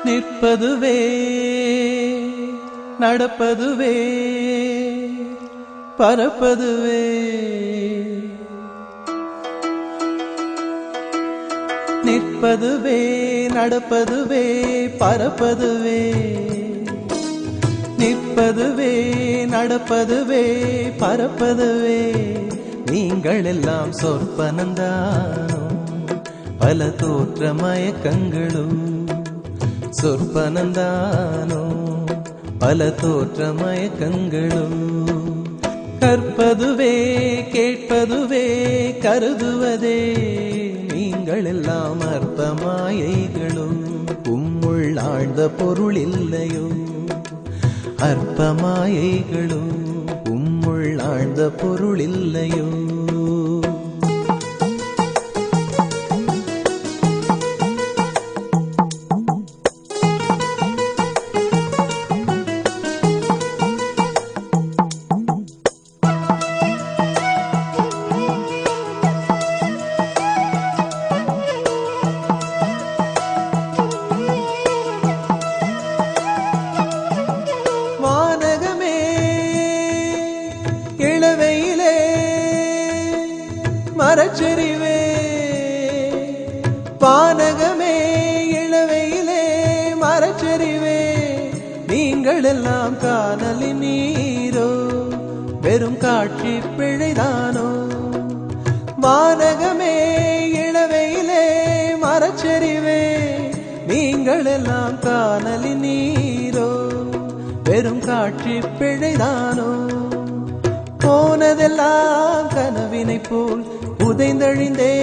நிற்பதுவே நடப்பதுவே பறப்பதுவே நிற்பதுவே நடப்பதுவே பறப்பதுவே நிற்பதுவே நடப்பதுவே பறப்பதுவே நீங்கள் எல்லாம் சொற்பனந்தானோ பல தோற்ற மயக்கங்களும் சொற்பனந்தானோ பல தோற்ற மயக்கங்களும் கற்பதுவே கேட்பதுவே கருதுவதே நீங்கள் எல்லாம் அற்ப மாயைகளும் உம்முள் ஆழ்ந்த பொருள் இல்லையோ அற்ப மாயைகளும் உம்முள் ஆழ்ந்த பொருள் இல்லையோ மரச்செறிவே பானகமே இளவையிலே மரச்செறிவே நீங்கள் எல்லாம் காணலின் நீரோ வெறும் காட்சி பிழைதானோ வானகமே இளவையிலே மரச்செறிவே நீங்கள் எல்லாம் காணலின் நீரோ வெறும் காட்சி பிழைதானோ போனதெல்லாம் கனவினை போல் உதைந்தழிந்தே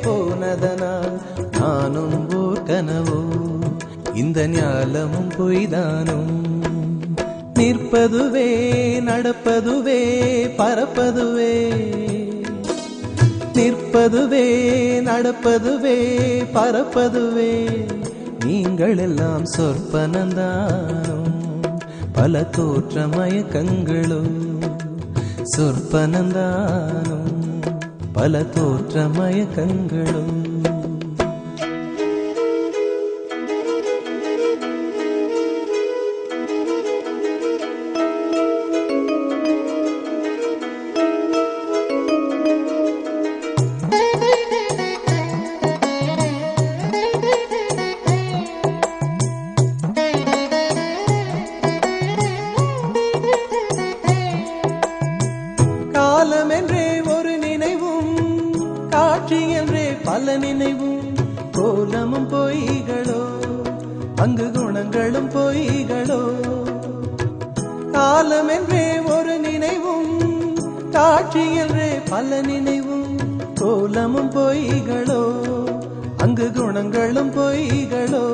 போனதனால் நானும் ஓர் கனவோ இந்த ஞாலமும் பொய்தானும் நிற்பதுவே நடப்பதுவே பறப்பதுவே நிற்பதுவே நடப்பதுவே பறப்பதுவே நீங்கள் எல்லாம் சொற்பனந்தானும் பல தோற்ற மயக்கங்களும் சொற்பனந்தானும் பல தோற்ற மயக்கங்களும் காலம் என்றே ஒரு நினைவும் காட்சி என்றே பல நினைவும் கோலமும் பொய்களோ அங்கு குணங்களும் பொய்களோ காலம் என்றே ஒரு நினைவும் காட்சி என்றே பல நினைவும் கோலமும் பொய்களோ அங்கு குணங்களும் பொய்களோ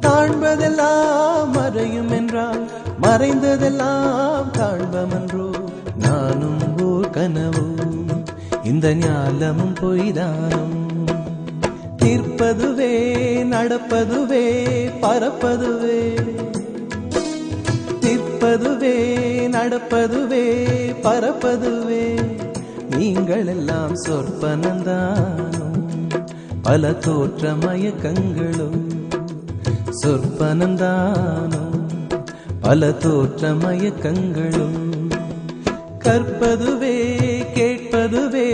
காண்பதெல்லாம் மறையும் என்றால் மறைந்ததெல்லாம் காண்பமன்றோ நானும் ஓர் கனவோ இந்த ஞாலமும் பொய்தானும் நிற்பதுவே நடப்பதுவே பறப்பதுவே நிற்பதுவே நடப்பதுவே பறப்பதுவே நீங்கள் எல்லாம் சொற்பனந்தானும் பல தோற்ற மயக்கங்களும் சொற்பனந்தானும் பல தோற்ற மயக்கங்களும் கற்பதுவே கேட்பதுவே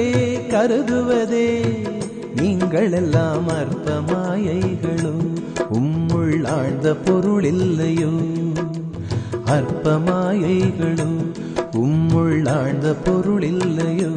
கருதுவதே நீங்கள் எல்லாம் அற்ப மாயைகளும் உம்முள் ஆழ்ந்த பொருள் இல்லையோ அற்ப மாயைகளும் உம்முள் ஆழ்ந்த பொருள் இல்லையோ